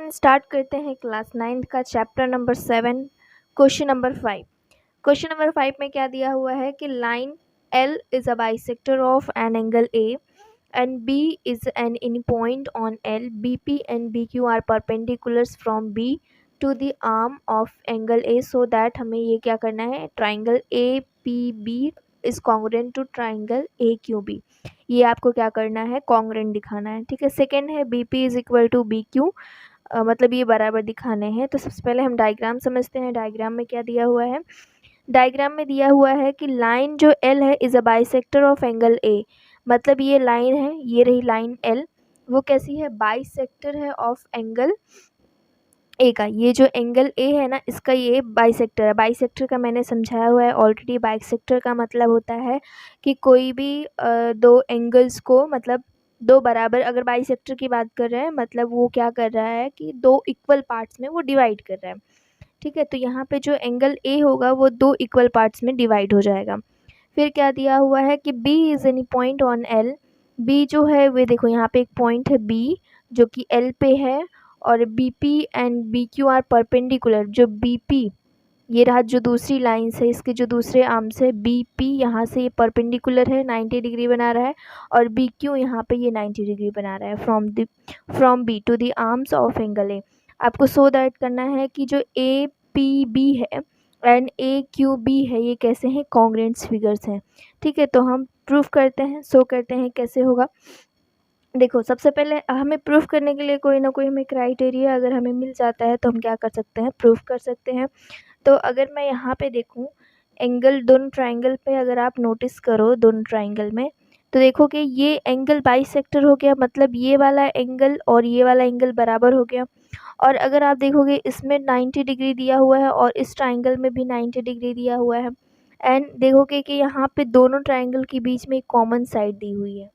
अपन start करते हैं class 9th का chapter number 7 question number 5। Question number 5 में क्या दिया हुआ है कि line L is a bisector of an angle A and B is an any point on L. BP and BQ are perpendiculars from B to the arm of angle A, so that हमें ये क्या करना है, triangle APB is congruent to triangle AQB। ये आपको क्या करना है, कॉन्ग्रेंट दिखाना है। ठीक है, सेकेंड है BP is equal to BQ, मतलब ये बराबर दिखाने हैं। तो सबसे पहले हम डायग्राम समझते हैं। डायग्राम में क्या दिया हुआ है, डायग्राम में दिया हुआ है कि लाइन जो L है is a bisector of angle A, मतलब ये लाइन है, ये रही लाइन L, वो कैसी है, बाइसेक्टर है ऑफ एंगल ए का। ये जो एंगल ए है ना, इसका ये बाइसेक्टर है। बाइसेक्टर का मैंने समझाया हुआ है ऑलरेडी। बाइसेक्टर का मतलब होता है कि कोई भी दो एंगल्स को, मतलब दो बराबर, अगर बाइसेक्टर की बात कर रहे हैं मतलब वो क्या कर रहा है कि दो इक्वल पार्ट्स में वो डिवाइड कर रहा है। ठीक है, तो यहाँ पे जो एंगल ए होगा वो दो इक्वल पार्ट्स में डिवाइड हो जाएगा। फिर क्या दिया हुआ है कि B is any point on L. B जो है वे देखो यहाँ पे एक पॉइंट है बी जो कि एल पे है, और B P and B Q are perpendicular. जो बी पी ये रहा जो दूसरी लाइन से, इसके जो दूसरे आर्म से बी पी यहाँ से ये परपेंडिकुलर है, 90 डिग्री बना रहा है, और बी क्यू यहाँ पे ये 90 डिग्री बना रहा है from B to the arms of angle A. आपको सो दैट करना है कि जो ए पी बी है एंड ए क्यू बी है ये कैसे हैं, कॉन्ग्रेंट्स फिगर्स हैं। ठीक है, तो हम प्रूफ करते हैं, शो करते हैं कैसे होगा। देखो सबसे पहले हमें प्रूफ करने के लिए कोई ना कोई हमें क्राइटेरिया अगर हमें मिल जाता है तो हम क्या कर सकते हैं, प्रूफ कर सकते हैं। तो अगर मैं यहाँ पे देखूँ एंगल, दोनों ट्राइंगल पे अगर आप नोटिस करो दोनों ट्राइंगल में, तो देखो कि ये एंगल बाइसेक्टर हो गया, मतलब ये वाला एंगल और ये वाला एंगल बराबर हो गया। और अगर आप देखोगे इसमें 90 डिग्री दिया हुआ है और इस ट्राइंगल में भी 90 डिग्री दिया हुआ है। एंड देखोगे कि यहाँ पे दोनों ट्राइंगल के बीच में एक कॉमन साइड दी हुई है,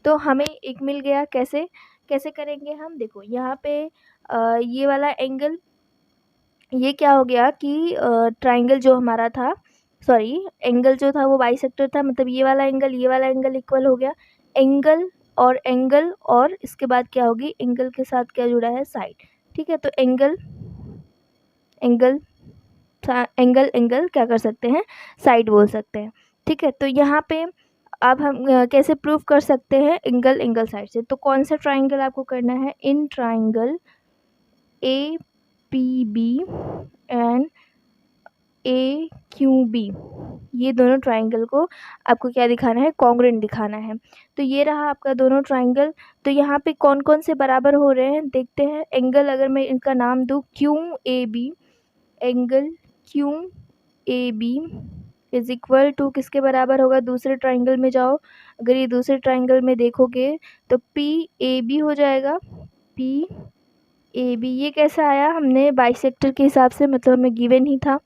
तो हमें एक मिल गया। कैसे कैसे करेंगे हम, देखो यहाँ पे ये वाला एंगल, ये क्या हो गया कि ट्राइंगल जो हमारा था, सॉरी एंगल जो था वो बाइसेक्टर था, मतलब ये वाला एंगल इक्वल हो गया। एंगल और एंगल, और इसके बाद क्या होगी, एंगल के साथ क्या जुड़ा है, साइड। ठीक है, तो एंगल एंगल एंगल एंगल क्या कर सकते हैं, साइड बोल सकते हैं। ठीक है, तो यहाँ पे अब हम कैसे प्रूव कर सकते हैं, एंगल एंगल साइड से। तो कौन सा ट्राइंगल आपको करना है, in triangle A P B and A Q B, ये दोनों ट्राइंगल को आपको क्या दिखाना है, कॉन्ग्रुएंट दिखाना है। तो ये रहा आपका दोनों ट्राइंगल। तो यहाँ पे कौन कौन से बराबर हो रहे हैं देखते हैं। एंगल अगर मैं इनका नाम दूँ Q A B, angle Q A B is equal to किसके बराबर होगा, दूसरे ट्राइंगल में जाओ, अगर ये दूसरे ट्राइंगल में देखोगे तो पी ए बी हो जाएगा। पी ए बी ये कैसा आया, हमने बाइसेक्टर के हिसाब से, मतलब हमें गिवन ही था।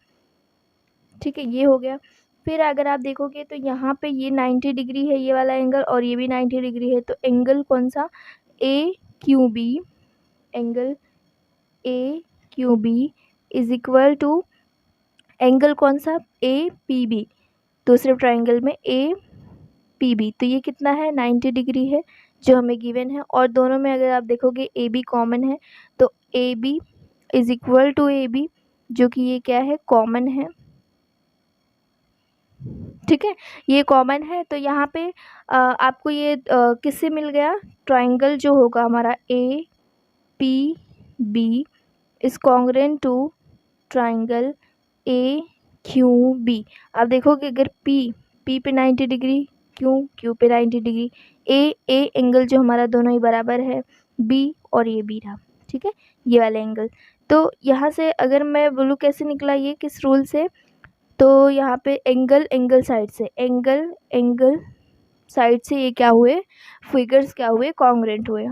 ठीक है, ये हो गया। फिर अगर आप देखोगे तो यहाँ पे ये 90 डिग्री है ये वाला एंगल, और ये भी 90 डिग्री है, तो एंगल कौन सा, A Q B, angle A Q B is equal to angle कौन सा, ए पी बी, दूसरे ट्राइंगल में ए पी बी, तो ये कितना है, 90 डिग्री है जो हमें गिवन है। और दोनों में अगर आप देखोगे ए बी कॉमन है, तो A B is equal to A B, जो कि ये क्या है, कॉमन है। ठीक है, ये कॉमन है। तो यहाँ पे आपको ये किससे मिल गया, ट्राइंगल जो होगा हमारा A P B is congruent to triangle A Q B. आप देखोगे अगर पी पे 90 डिग्री, क्यू पे 90 डिग्री, ए एंगल जो हमारा दोनों ही बराबर है, बी और ये बी रहा। ठीक है, ये वाला एंगल। तो यहाँ से अगर मैं बोलूँ कैसे निकला ये, किस रूल से, तो यहाँ पे एंगल एंगल साइड से, एंगल एंगल साइड से ये क्या हुए, फिगर्स क्या हुए, कॉन्ग्रुएंट हुए।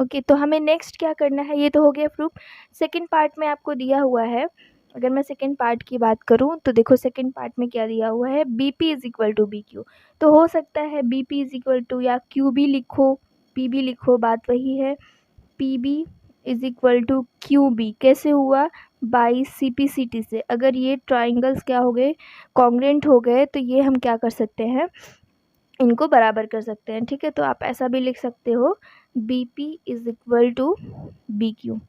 ओके, तो हमें नेक्स्ट क्या करना है, ये तो हो गया प्रूफ। सेकंड पार्ट में आपको दिया हुआ है, अगर मैं सेकंड पार्ट की बात करूं तो देखो सेकंड पार्ट में क्या दिया हुआ है, B P is equal to B Q. तो हो सकता है B P is equal to या क्यू बी लिखो, पी बी लिखो, बात वही है। P B is equal to Q B कैसे हुआ, by C P C T से। अगर ये ट्राइंगल्स क्या हो गए, कॉन्ग्रुएंट हो गए, तो ये हम क्या कर सकते हैं, इनको बराबर कर सकते हैं। ठीक है, तो आप ऐसा भी लिख सकते हो, B P is equal to B Q.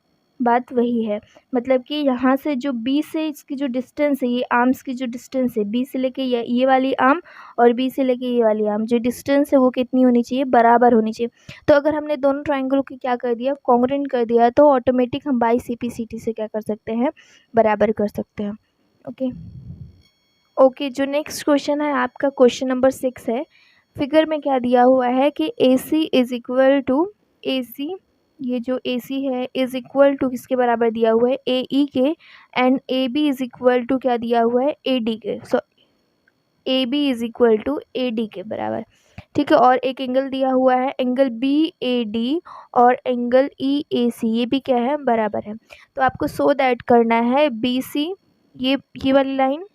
बात वही है, मतलब कि यहाँ से जो बी से इसकी जो डिस्टेंस है, ये आर्म्स की जो डिस्टेंस है, बी से लेके ये वाली आर्म और बी से लेके ये वाली आर्म, जो डिस्टेंस है वो कितनी होनी चाहिए, बराबर होनी चाहिए। तो अगर हमने दोनों ट्राइंगल की क्या कर दिया, कॉन्ग्रुएंट कर दिया, तो ऑटोमेटिक हम बाई CP/CT से क्या कर सकते हैं, बराबर कर सकते हैं। ओके ओके जो नेक्स्ट क्वेश्चन है आपका क्वेश्चन नंबर 6 है। फिगर में क्या दिया हुआ है कि AC is equal to AC, ये जो AC है इज इक्वल टू किसके बराबर दिया हुआ है, AE के, and AB is equal to क्या दिया हुआ है, AD के। So AB is equal to AD के बराबर, ठीक है। और एक एंगल दिया हुआ है, एंगल BAD और एंगल EAC, ये भी क्या है, बराबर है। तो आपको सो दैट करना है BC, ये वाली line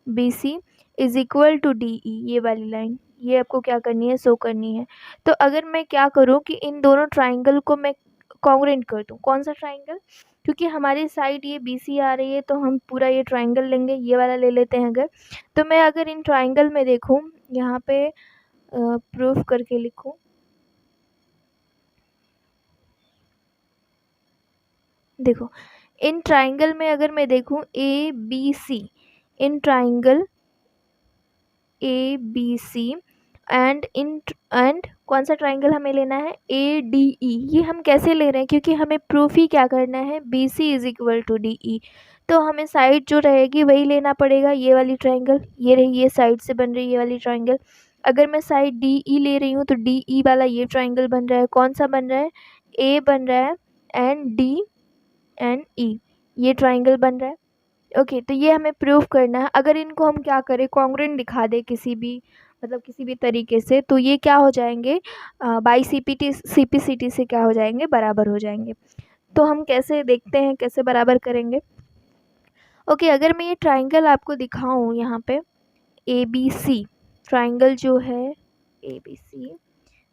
BC is equal to DE, ये वाली लाइन, ये आपको क्या करनी है, शो करनी है। तो अगर मैं क्या करूँ कि इन दोनों ट्राइंगल को मैं कॉन्ग्रुएंट कर दूँ, कौन सा ट्राइंगल, क्योंकि हमारी साइड ये BC आ रही है तो हम पूरा ये ट्राइंगल लेंगे, ये वाला ले लेते हैं अगर। तो मैं अगर इन ट्राइंगल में देखूँ, यहाँ पे प्रूफ करके लिखूँ, देखो इन ट्राइंगल में अगर मैं देखूँ ABC, in triangle ABC and कौन सा ट्राइंगल हमें लेना है, ADE। ये हम कैसे ले रहे हैं, क्योंकि हमें प्रूफ ही क्या करना है, BC is equal to DE। तो हमें साइड जो रहेगी वही लेना पड़ेगा, ये वाली ट्राइंगल, ये रही, ये साइड से बन रही है ये वाली ट्राइंगल। अगर मैं साइड DE ले रही हूँ तो DE वाला ये ट्राइंगल बन रहा है, कौन सा बन रहा है, A बन रहा है, एंड D एंड E, ये ट्राइंगल बन रहा है। ओके तो ये हमें प्रूव करना है। अगर इनको हम क्या करें, कॉन्ग्रुएंट दिखा दे किसी भी, मतलब किसी भी तरीके से, तो ये क्या हो जाएंगे, बाई CP/CT से क्या हो जाएंगे, बराबर हो जाएंगे। तो हम कैसे देखते हैं, कैसे बराबर करेंगे। ओके अगर मैं ये ट्राइंगल आपको दिखाऊं, यहाँ पे ABC ट्राइंगल जो है, ABC,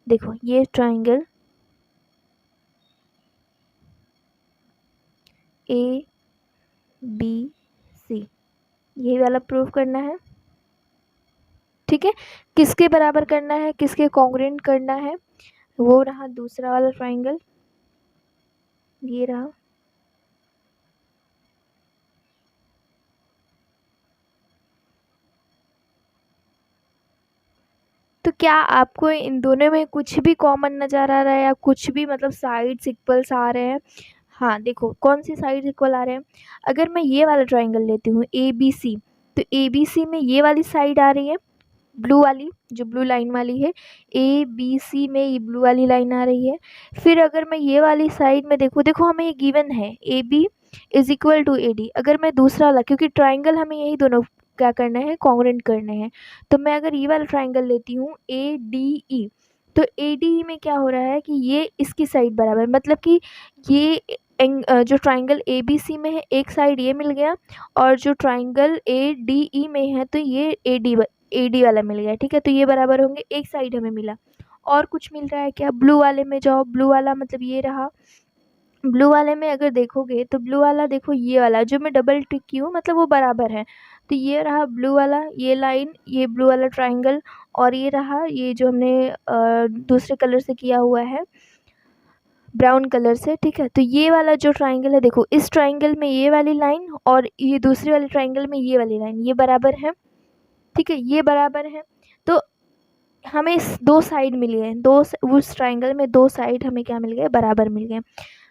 देखो ये ट्राइंगल ABC, ये वाला प्रूव करना है, ठीक है। किसके बराबर करना है, किसके कॉन्ग्रुएंट करना है, वो रहा दूसरा वाला ट्राइंगल, ये रहा। तो क्या आपको इन दोनों में कुछ भी कॉमन नज़र आ रहा है, या कुछ भी मतलब साइड्स इक्वल्स आ रहे हैं। हाँ देखो कौन सी साइड इक्वल आ रहे हैं, अगर मैं ये वाला ट्राइंगल लेती हूँ ABC, तो ABC में ये वाली साइड आ रही है, ब्लू वाली, जो ब्लू लाइन वाली है, ABC में ये ब्लू वाली लाइन आ रही है। फिर अगर मैं ये वाली साइड में देखूँ, देखो हमें ये गिवन है AB is equal to AD। अगर मैं दूसरा वाला, क्योंकि ट्राइंगल हमें यही दोनों क्या करना है, कॉन्ग्रुएंट करने हैं, तो मैं अगर ये वाला ट्राइंगल लेती हूँ ADE, तो ADE में क्या हो रहा है कि ये इसकी साइड बराबर, मतलब कि ये जो ट्राइंगल ABC में है एक साइड ये मिल गया, और जो ट्राइंगल ADE में है तो ये AD वाला मिल गया, ठीक है। तो ये बराबर होंगे, एक साइड हमें मिला। और कुछ मिल रहा है क्या, ब्लू वाले में जाओ, ब्लू वाला मतलब ये रहा, ब्लू वाले में अगर देखोगे तो ब्लू वाला, देखो ये वाला जो मैं डबल टिक की हूँ, मतलब वो बराबर है। तो ये रहा ब्लू वाला, ये लाइन, ये ब्लू वाला ट्राइंगल, और ये रहा ये जो हमने दूसरे कलर से किया हुआ है, ब्राउन कलर से, ठीक है। तो ये वाला जो ट्राइंगल है, देखो इस ट्राइंगल में ये वाली लाइन और ये दूसरी वाली ट्राइंगल में ये वाली लाइन, ये बराबर है, ठीक है, ये बराबर है। तो हमें इस दो साइड मिल गए, उस ट्राइंगल में दो साइड हमें क्या मिल गए, बराबर मिल गए।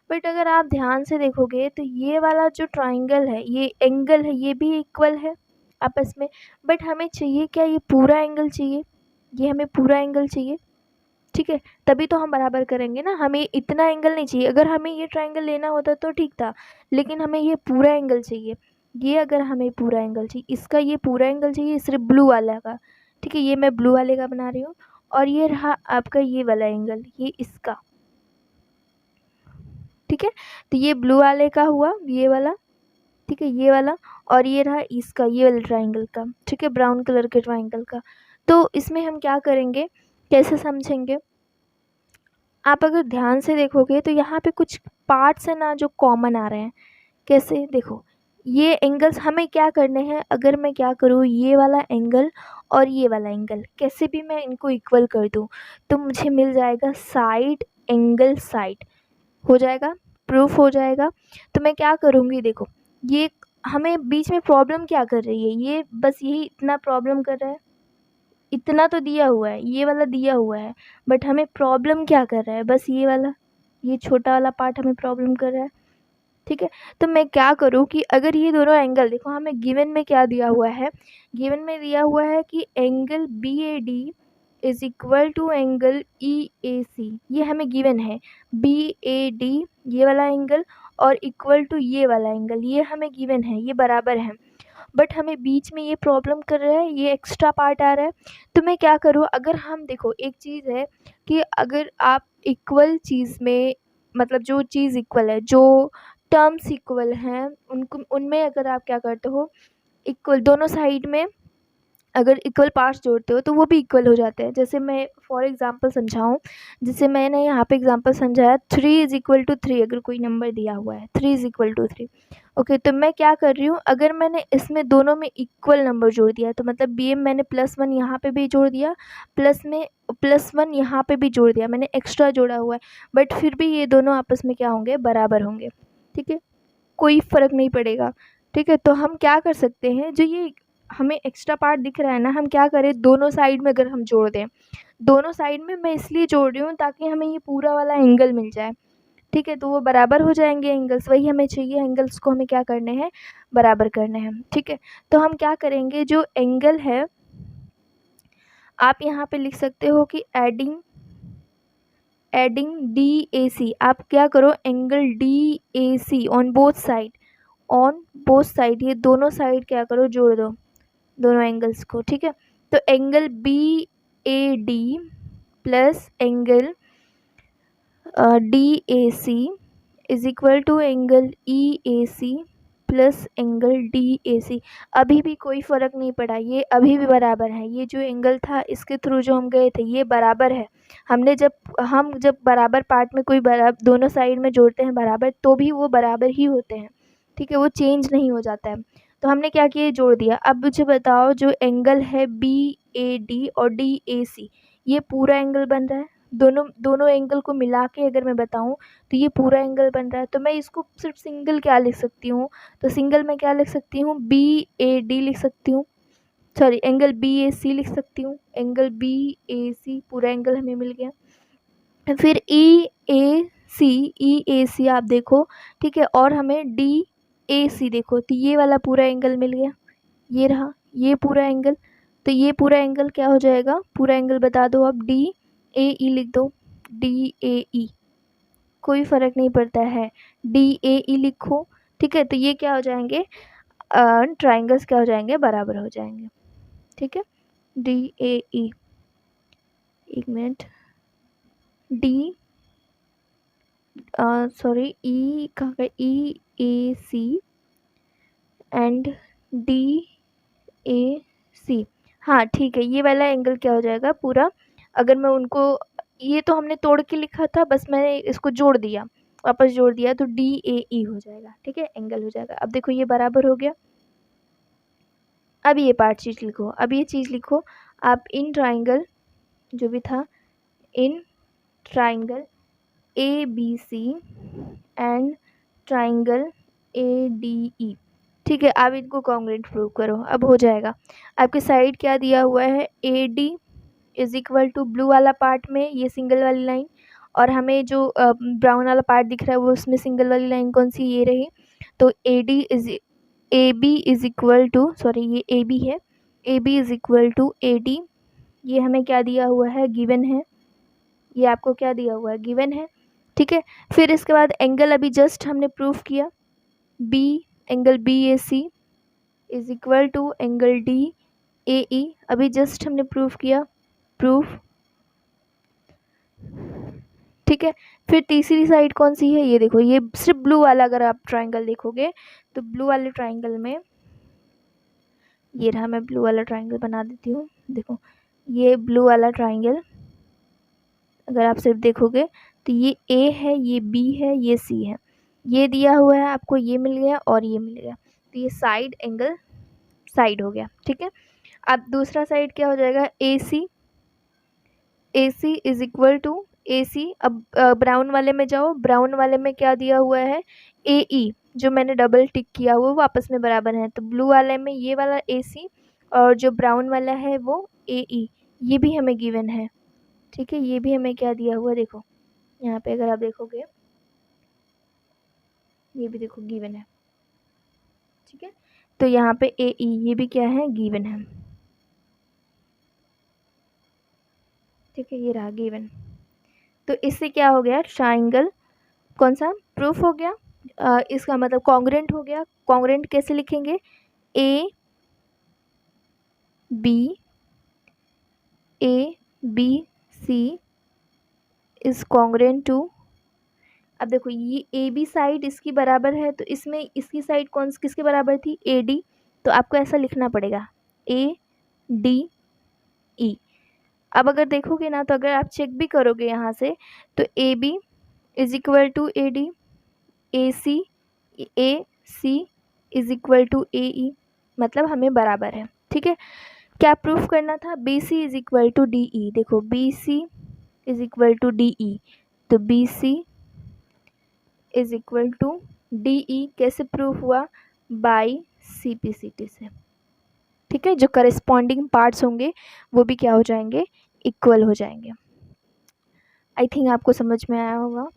बट अगर आप ध्यान से देखोगे तो ये वाला जो ट्राइंगल है, ये एंगल है, ये भी इक्वल है आपस में। बट हमें चाहिए क्या, ये पूरा एंगल चाहिए, ये हमें पूरा एंगल चाहिए, ठीक है। तभी तो हम बराबर करेंगे ना, हमें इतना एंगल नहीं चाहिए। अगर हमें ये ट्राइंगल लेना होता तो ठीक था, लेकिन हमें ये पूरा एंगल चाहिए। ये अगर हमें पूरा एंगल चाहिए, इसका ये पूरा एंगल चाहिए सिर्फ ब्लू वाला का, ठीक है। ये मैं ब्लू वाले का बना रही हूँ, और ये रहा आपका ये वाला एंगल, ये इसका, ठीक है। तो ये ब्लू वाले का हुआ, ये वाला, ठीक है, ये वाला, और ये रहा इसका, ये वाला ट्राइंगल का, ठीक है, ब्राउन कलर के ट्राइंगल का। तो इसमें हम क्या करेंगे, कैसे समझेंगे, आप अगर ध्यान से देखोगे तो यहाँ पे कुछ पार्ट्स हैं ना जो कॉमन आ रहे हैं। कैसे, देखो ये एंगल्स हमें क्या करने हैं, अगर मैं क्या करूँ, ये वाला एंगल और ये वाला एंगल कैसे भी मैं इनको इक्वल कर दूँ, तो मुझे मिल जाएगा साइड एंगल साइड, हो जाएगा। प्रूफ हो जाएगा। तो मैं क्या करूँगी, देखो ये हमें बीच में प्रॉब्लम क्या कर रही है, ये बस यही इतना प्रॉब्लम कर रहा है, इतना तो दिया हुआ है, ये वाला दिया हुआ है, बट हमें प्रॉब्लम क्या कर रहा है, बस ये वाला, ये छोटा वाला पार्ट हमें प्रॉब्लम कर रहा है। ठीक है, तो मैं क्या करूँ कि अगर ये दोनों एंगल, देखो हमें गिवन में क्या दिया हुआ है, गिवन में दिया हुआ है कि angle B A D is equal to angle E A C, ये हमें गिवन है, बी ए डी ये वाला एंगल और इक्वल टू ये वाला एंगल, ये हमें गिवन है, ये बराबर है। बट हमें बीच में ये प्रॉब्लम कर रहा है, ये एक्स्ट्रा पार्ट आ रहा है। तो मैं क्या करूँ, अगर हम देखो एक चीज़ है कि अगर आप इक्वल चीज़ में, मतलब जो चीज़ इक्वल है, जो टर्म्स इक्वल हैं, उनको उनमें अगर आप क्या करते हो, इक्वल दोनों साइड में अगर इक्वल पार्ट्स जोड़ते हो तो वो भी इक्वल हो जाते हैं। जैसे मैं फॉर एग्जांपल समझाऊँ, जैसे मैंने यहाँ पे एग्जांपल समझाया 3 इज़ इक्वल टू 3, अगर कोई नंबर दिया हुआ है 3 इज़ इक्वल टू 3, ओके, तो मैं क्या कर रही हूँ, अगर मैंने इसमें दोनों में इक्वल नंबर जोड़ दिया तो मतलब बी एम मैंने +1 यहाँ पे भी जोड़ दिया, +1 यहाँ पे भी जोड़ दिया, मैंने एक्स्ट्रा जोड़ा हुआ है, बट फिर भी ये दोनों आपस में क्या होंगे, बराबर होंगे। ठीक है, कोई फ़र्क नहीं पड़ेगा। ठीक है, तो हम क्या कर सकते हैं, जो ये हमें एक्स्ट्रा पार्ट दिख रहा है ना, हम क्या करें, दोनों साइड में अगर हम जोड़ दें, दोनों साइड में मैं इसलिए जोड़ रही हूँ ताकि हमें ये पूरा वाला एंगल मिल जाए। ठीक है, तो वो बराबर हो जाएंगे एंगल्स, वही हमें चाहिए, एंगल्स को हमें क्या करने हैं, बराबर करने हैं। ठीक है, तो हम क्या करेंगे, जो एंगल है आप यहाँ पे लिख सकते हो कि एडिंग डी ए सी, आप क्या करो, angle D A C on both side, ये दोनों साइड क्या करो, जोड़ दो दोनों एंगल्स को। ठीक है, तो angle B A D plus angle D A C is equal to angle E A C plus angle D A C. अभी भी कोई फ़र्क नहीं पड़ा, ये अभी भी बराबर है, ये जो एंगल था इसके थ्रू जो हम गए थे ये बराबर है। हम जब बराबर पार्ट में कोई बराबर दोनों साइड में जोड़ते हैं बराबर, तो भी वो बराबर ही होते हैं। ठीक है, वो चेंज नहीं हो जाता है। तो हमने क्या किया, जोड़ दिया। अब मुझे बताओ, जो एंगल है बी ए डी और डी ए सी, ये पूरा एंगल बन रहा है, दोनों एंगल को मिला के अगर मैं बताऊं तो ये पूरा एंगल बन रहा है। तो मैं इसको सिर्फ सिंगल क्या लिख सकती हूँ, तो सिंगल में क्या लिख सकती हूँ, बी ए डी लिख सकती हूँ, सॉरी एंगल बी ए सी लिख सकती हूँ, एंगल बी ए सी पूरा एंगल हमें मिल गया। फिर ई ए सी आप देखो, ठीक है, और हमें डी ए सी देखो, तो ये वाला पूरा एंगल मिल गया, ये रहा ये पूरा एंगल। तो ये पूरा एंगल क्या हो जाएगा, पूरा एंगल बता दो, अब डी ए ई लिख दो, डी ए ई, कोई फ़र्क नहीं पड़ता है, डी ए ई लिखो। ठीक है, तो ये क्या हो जाएंगे, ट्राइंगल्स क्या हो जाएंगे, बराबर हो जाएंगे। ठीक है, डी ए ई, एक मिनट, डी सॉरी ई कहाँ का, ई A C and D A सी, हाँ ठीक है, ये वाला एंगल क्या हो जाएगा पूरा, अगर मैं उनको, ये तो हमने तोड़ के लिखा था, बस मैंने इसको जोड़ दिया, वापस जोड़ दिया, तो डी ए ई हो जाएगा। ठीक है, एंगल हो जाएगा। अब देखो ये बराबर हो गया। अब ये पार्ट चीज़ लिखो, अब ये चीज़ लिखो आप, इन ट्राइंगल जो भी था, in triangle A B C and triangle A D E. ठीक है, अब इनको कॉन्ग्रुएंट प्रूव करो, अब हो जाएगा। आपके साइड क्या दिया हुआ है, A D is equal to blue वाला पार्ट में ये सिंगल वाली लाइन, और हमें जो ब्राउन वाला पार्ट दिख रहा है वो उसमें सिंगल वाली लाइन कौन सी, ये रही। तो A B is equal to, sorry ये ए बी है, A B is equal to A D, ये हमें क्या दिया हुआ है, गिवन है, ये आपको क्या दिया हुआ है, गिवन है। ठीक है, फिर इसके बाद एंगल अभी जस्ट हमने प्रूफ किया, angle B A C is equal to angle D A E, अभी जस्ट हमने प्रूफ किया, प्रूफ। ठीक है, फिर तीसरी साइड कौन सी है, ये देखो, ये सिर्फ ब्लू वाला, अगर आप ट्राइंगल देखोगे तो ब्लू वाले ट्राइंगल में, ये रहा, मैं ब्लू वाला ट्राइंगल बना देती हूँ। देखो ये ब्लू वाला ट्राइंगल अगर आप सिर्फ देखोगे तो ये ए है, ये बी है, ये सी है, ये दिया हुआ है आपको, ये मिल गया और ये मिल गया, तो ये साइड एंगल साइड हो गया। ठीक है, अब दूसरा साइड क्या हो जाएगा, ए C is equal to AC। अब ब्राउन वाले में जाओ, ब्राउन वाले में क्या दिया हुआ है, AE, जो मैंने डबल टिक किया हुआ वो आपस में बराबर है। तो ब्लू वाले में ये वाला AC और जो ब्राउन वाला है वो AE, ये भी हमें गिवन है। ठीक है, ये भी हमें क्या दिया हुआ है, देखो यहाँ पे अगर आप देखोगे ये भी देखो गिवन है। ठीक है, तो यहाँ पे AE ये भी क्या है, गिवन है। ठीक है, ये रहा गिवन। तो इससे क्या हो गया, ट्राइंगल कौन सा प्रूफ हो गया, इसका मतलब कॉन्ग्रेंट हो गया। कॉन्ग्रेंट कैसे लिखेंगे, A B C is congruent to. अब देखो ये ए बी साइड इसकी बराबर है, तो इसमें इसकी साइड कौन किसके बराबर थी, AD। तो आपको ऐसा लिखना पड़ेगा ADE। अब अगर देखोगे ना, तो अगर आप चेक भी करोगे यहाँ से, तो AB is equal to AD, AC is equal to AE, मतलब हमें बराबर है। ठीक है, क्या प्रूफ करना था, BC is equal to DE। देखो BC is equal to DE, तो BC is equal to DE कैसे प्रूफ हुआ, बाई CPCT से। ठीक है, जो करस्पॉन्डिंग पार्ट्स होंगे वो भी क्या हो जाएंगे, इक्वल हो जाएंगे। आई थिंक आपको समझ में आया होगा।